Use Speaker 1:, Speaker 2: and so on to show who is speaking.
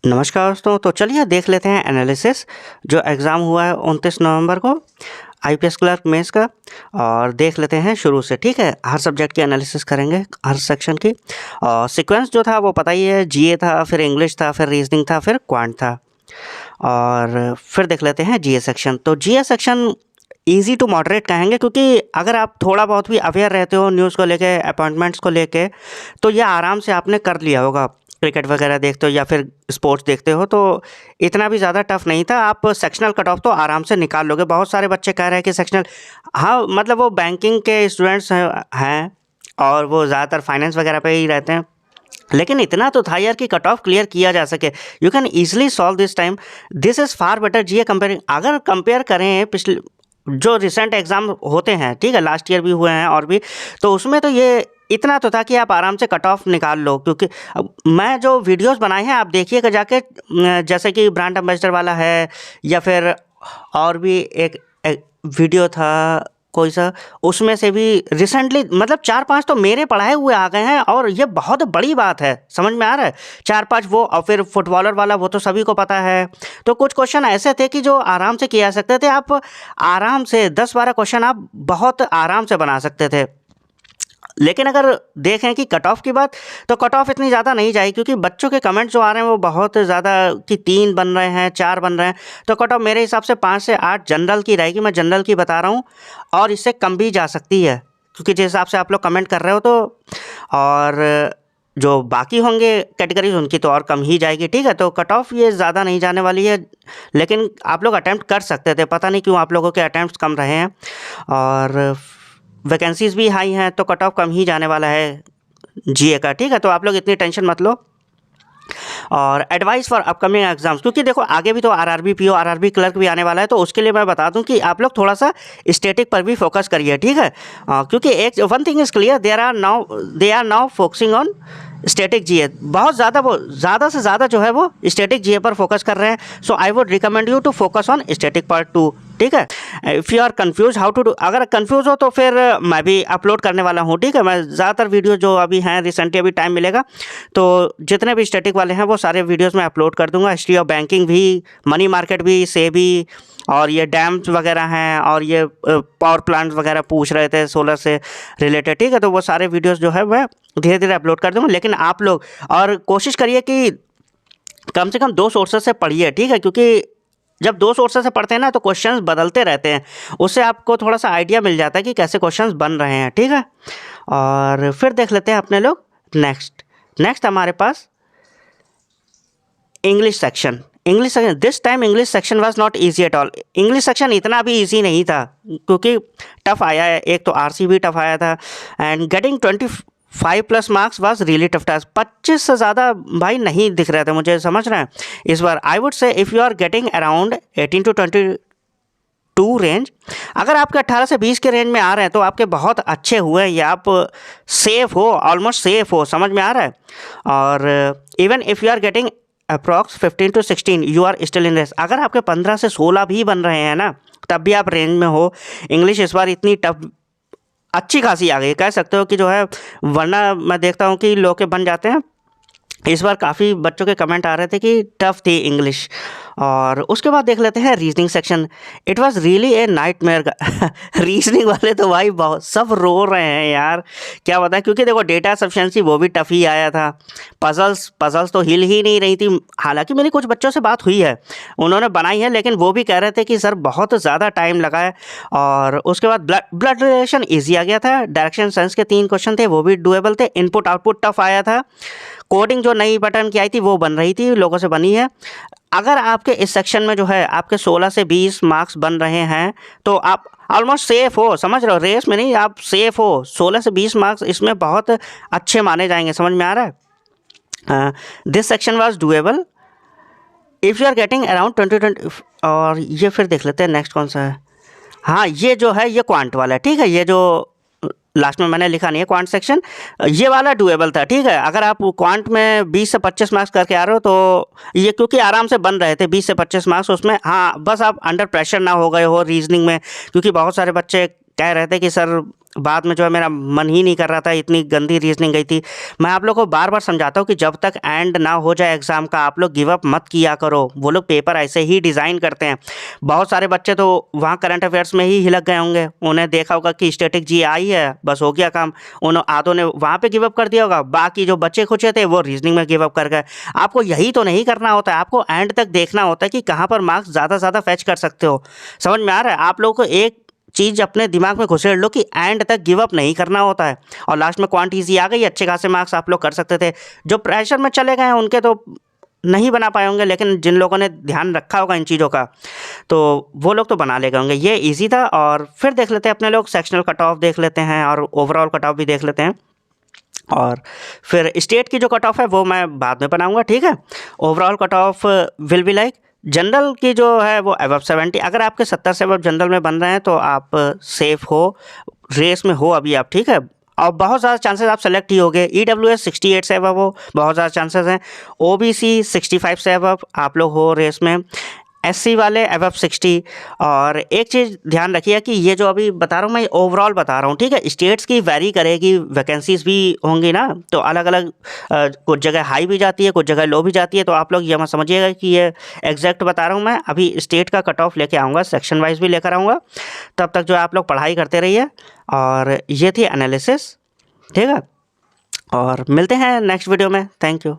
Speaker 1: नमस्कार दोस्तों। तो चलिए देख लेते हैं एनालिसिस जो एग्ज़ाम हुआ है 29 नवंबर को आईपीएस क्लर्क मेंस का। और देख लेते हैं शुरू से, ठीक है। हर सब्जेक्ट की एनालिसिस करेंगे, हर सेक्शन की। और सीक्वेंस जो था वो पता ही है, जीए था, फिर इंग्लिश था, फिर रीजनिंग था, फिर क्वांट था। और फिर देख लेते हैं जीए सेक्शन। तो जीए सेक्शन ईजी टू मॉडरेट कहेंगे, क्योंकि अगर आप थोड़ा बहुत भी अवेयर रहते हो न्यूज़ को लेके, अपॉइंटमेंट्स को लेके, तो ये आराम से आपने कर लिया होगा। क्रिकेट वगैरह देखते हो या फिर स्पोर्ट्स देखते हो तो इतना भी ज़्यादा टफ नहीं था। आप सेक्शनल कट ऑफ तो आराम से निकाल लोगे। बहुत सारे बच्चे कह रहे हैं कि सेक्शनल, हाँ मतलब वो बैंकिंग के स्टूडेंट्स हैं और वो ज़्यादातर फाइनेंस वगैरह पे ही रहते हैं, लेकिन इतना तो था यार कि कट ऑफ क्लियर किया जा सके। You can easily solve this time. This is far better GA comparing. अगर कंपेयर करें पिछले जो रिसेंट एग्ज़ाम होते हैं, ठीक है, लास्ट ईयर भी हुए हैं और भी, तो उसमें तो ये इतना तो था कि आप आराम से कट ऑफ निकाल लो। क्योंकि मैं जो वीडियोस बनाए हैं आप देखिएगा जाके, जैसे कि ब्रांड एम्बेसडर वाला है, या फिर और भी एक वीडियो था कोई सा, उसमें से भी रिसेंटली मतलब 4-5 तो मेरे पढ़ाए हुए आ गए हैं। और ये बहुत बड़ी बात है, समझ में आ रहा है। 4-5 वो, और फिर फुटबॉलर वाला वो तो सभी को पता है। तो कुछ क्वेश्चन ऐसे थे कि जो आराम से किया सकते थे। आप आराम से 10-12 क्वेश्चन आप बहुत आराम से बना सकते थे। लेकिन अगर देखें कि कट ऑफ की बात, तो कट ऑफ इतनी ज़्यादा नहीं जाएगी, क्योंकि बच्चों के कमेंट्स जो आ रहे हैं वो बहुत ज़्यादा कि 3 बन रहे हैं, 4 बन रहे हैं। तो कट ऑफ मेरे हिसाब से 5 से 8 जनरल की रहेगी। मैं जनरल की बता रहा हूँ, और इससे कम भी जा सकती है, क्योंकि जिस हिसाब से आप लोग कमेंट कर रहे हो तो। और जो बाकी होंगे कैटेगरीज उनकी तो और कम ही जाएगी, ठीक है। तो कट ऑफ ये ज़्यादा नहीं जाने वाली है, लेकिन आप लोग अटैम्प्ट कर सकते थे। पता नहीं क्यों आप लोगों के अटैम्प्ट कम रहे हैं, और वैकेंसीज़ भी हाई हैं, तो कट ऑफ कम ही जाने वाला है जीए का, ठीक है। तो आप लोग इतनी टेंशन मत लो। और एडवाइस फॉर अपकमिंग एग्जाम्स, क्योंकि देखो आगे भी तो आरआरबी पीओ, आरआरबी क्लर्क भी आने वाला है, तो उसके लिए मैं बता दूं कि आप लोग थोड़ा सा स्टैटिक पर भी फोकस करिए, ठीक है। क्योंकि एक one thing is clear, they are now focusing on static GA. बहुत ज़्यादा, वो ज़्यादा से ज़्यादा जो है वो स्टैटिक जीए पर फोकस कर रहे हैं। So I would recommend you to focus on static part 2, ठीक है। If you are confuse how to do, अगर कन्फ्यूज़ हो तो फिर मैं भी अपलोड करने वाला हूँ, ठीक है। मैं ज़्यादातर वीडियो जो अभी हैं रिसेंटली, अभी टाइम मिलेगा तो जितने भी स्टैटिक वाले हैं वो सारे वीडियोज़ मैं अपलोड कर दूँगा। हिस्ट्री ऑफ बैंकिंग भी, मनी मार्केट भी, सेबी, और ये डैम्स वगैरह हैं, और ये पावर प्लांट वगैरह पूछ रहे थे सोलर से रिलेटेड, ठीक है। तो वो सारे वीडियोस जो है मैं धीरे धीरे अपलोड कर दूँगा। लेकिन आप लोग और कोशिश करिए कि कम से कम 2 सोर्सेज से पढ़िए, ठीक है। क्योंकि जब 2 सोर्सेज से पढ़ते हैं ना तो क्वेश्चंस बदलते रहते हैं, उससे आपको थोड़ा सा आइडिया मिल जाता है कि कैसे क्वेश्चंस बन रहे हैं, ठीक है। और फिर देख लेते हैं अपने लोग नेक्स्ट हमारे पास English section. This time English section was not easy at all. English section इतना भी इजी नहीं था, क्योंकि टफ आया है। एक तो आरसी भी टफ आया था, and getting 25+ marks was really tough task. 25 से ज़्यादा भाई नहीं दिख रहे थे मुझे, समझ रहे हैं। इस बार I would say if you are getting around 18 to 22 range, अगर आपके 18 से 20 के रेंज में आ रहे हैं तो आपके बहुत अच्छे हुए हैं, या आप सेफ़ हो, ऑलमोस्ट सेफ़ हो, समझ में आ रहा है। और even if you are getting approx 15 to 16 you are still in race. अगर आपके 15 से 16 भी बन रहे हैं ना, तब भी आप रेंज में हो। इंग्लिश इस बार इतनी टफ अच्छी खासी आ गई, कह सकते हो कि जो है, वरना मैं देखता हूँ कि लोग के बन जाते हैं। इस बार काफ़ी बच्चों के कमेंट आ रहे थे कि टफ थी इंग्लिश। और उसके बाद देख लेते हैं reasoning section. It was really a nightmare. Reasoning वाले तो भाई बहुत सब रो रहे हैं यार, क्या बताएं। क्योंकि देखो डेटा सफिशिएंसी वो भी टफ ही आया था। पजल्स तो हिल ही नहीं रही थी। हालांकि मेरी कुछ बच्चों से बात हुई है, उन्होंने बनाई है, लेकिन वो भी कह रहे थे कि सर बहुत ज़्यादा टाइम लगा है। और उसके बाद ब्लड रिलेशन ईजी आ गया था। डायरेक्शन सेंस के 3 क्वेश्चन थे, वो भी डुएबल थे। इनपुट आउटपुट टफ आया था। कोडिंग जो नई बटन की आई थी वो बन रही थी, लोगों से बनी है। अगर आपके इस सेक्शन में जो है आपके 16 से 20 मार्क्स बन रहे हैं तो आप ऑलमोस्ट सेफ़ हो, समझ रहे हो। रेस में नहीं, आप सेफ़ हो। 16 से 20 मार्क्स इसमें बहुत अच्छे माने जाएंगे, समझ में आ रहा है। This section was doable if you are getting around 20. और ये फिर देख लेते हैं नेक्स्ट कौन सा है। हाँ, ये जो है ये क्वांट वाला है, ठीक है। ये जो लास्ट में मैंने लिखा नहीं है क्वांट सेक्शन, ये वाला डुएबल था, ठीक है। अगर आप क्वांट में 20 से 25 मार्क्स करके आ रहे हो तो ये, क्योंकि आराम से बन रहे थे 20 से 25 मार्क्स उसमें। हाँ, बस आप अंडर प्रेशर ना हो गए हो रीजनिंग में, क्योंकि बहुत सारे बच्चे कह रहे थे कि सर बाद में जो है मेरा मन ही नहीं कर रहा था, इतनी गंदी रीजनिंग गई थी। मैं आप लोग को बार बार समझाता हूँ कि जब तक एंड ना हो जाए एग्ज़ाम का आप लोग गिव अप मत किया करो। वो लोग पेपर ऐसे ही डिज़ाइन करते हैं। बहुत सारे बच्चे तो वहाँ करंट अफेयर्स में ही हिलक गए होंगे, उन्हें देखा होगा कि स्टैटिक जी आई है, बस हो गया काम, उन आधों ने वहाँ पे गिव अप कर दिया होगा, बाकी जो बच्चे खुचे थे वो रीजनिंग में गिव अप कर गए। आपको यही तो नहीं करना होता है, आपको एंड तक देखना होता है कि कहाँ पर मार्क्स ज़्यादा से ज़्यादा फैच कर सकते हो। समझ में आ रहा है? आप लोगों को एक चीज़ अपने दिमाग में घुसेड़ लो कि एंड तक गिव अप नहीं करना होता है। और लास्ट में क्वांट ईजी आ गई, अच्छे खासे मार्क्स आप लोग कर सकते थे। जो प्रेशर में चले गए हैं उनके तो नहीं बना पाए होंगे, लेकिन जिन लोगों ने ध्यान रखा होगा इन चीज़ों का तो वो लोग तो बना ले गए होंगे। ये इजी था। और फिर देख लेते हैं अपने लोग सेक्शनल कट ऑफ देख लेते हैं और ओवरऑल कट ऑफ भी देख लेते हैं। और फिर स्टेट की जो कट ऑफ है वो मैं बाद में बनाऊंगा, ठीक है। Overall cut off will be like, general की जो है वो अबव 70। अगर आपके 70 से अबव जनरल में बन रहे हैं तो आप सेफ हो, रेस में हो अभी आप, ठीक है। और बहुत ज़्यादा चांसेस आप सेलेक्ट ही होगे। EWS 68 से अबव हो, बहुत ज़्यादा चांसेस हैं। OBC 65 से अबव आप लोग हो रेस में। SC वाले अबव 60। और एक चीज़ ध्यान रखिए कि ये जो अभी बता रहा हूँ मैं ओवरऑल बता रहा हूँ, ठीक है। स्टेट्स की वैरी करेगी, वैकेंसीज भी होंगी ना, तो अलग अलग कुछ जगह हाई भी जाती है, कुछ जगह लो भी जाती है। तो आप लोग ये मत समझिएगा कि ये एग्जैक्ट बता रहा हूँ मैं। अभी स्टेट का कट ऑफ लेके आऊँगा, सेक्शन वाइज भी लेकर आऊँगा। तब तक जो है आप लोग पढ़ाई करते रहिए। और ये थी एनालिसिस, ठीक है। और मिलते हैं नेक्स्ट वीडियो में। Thank you.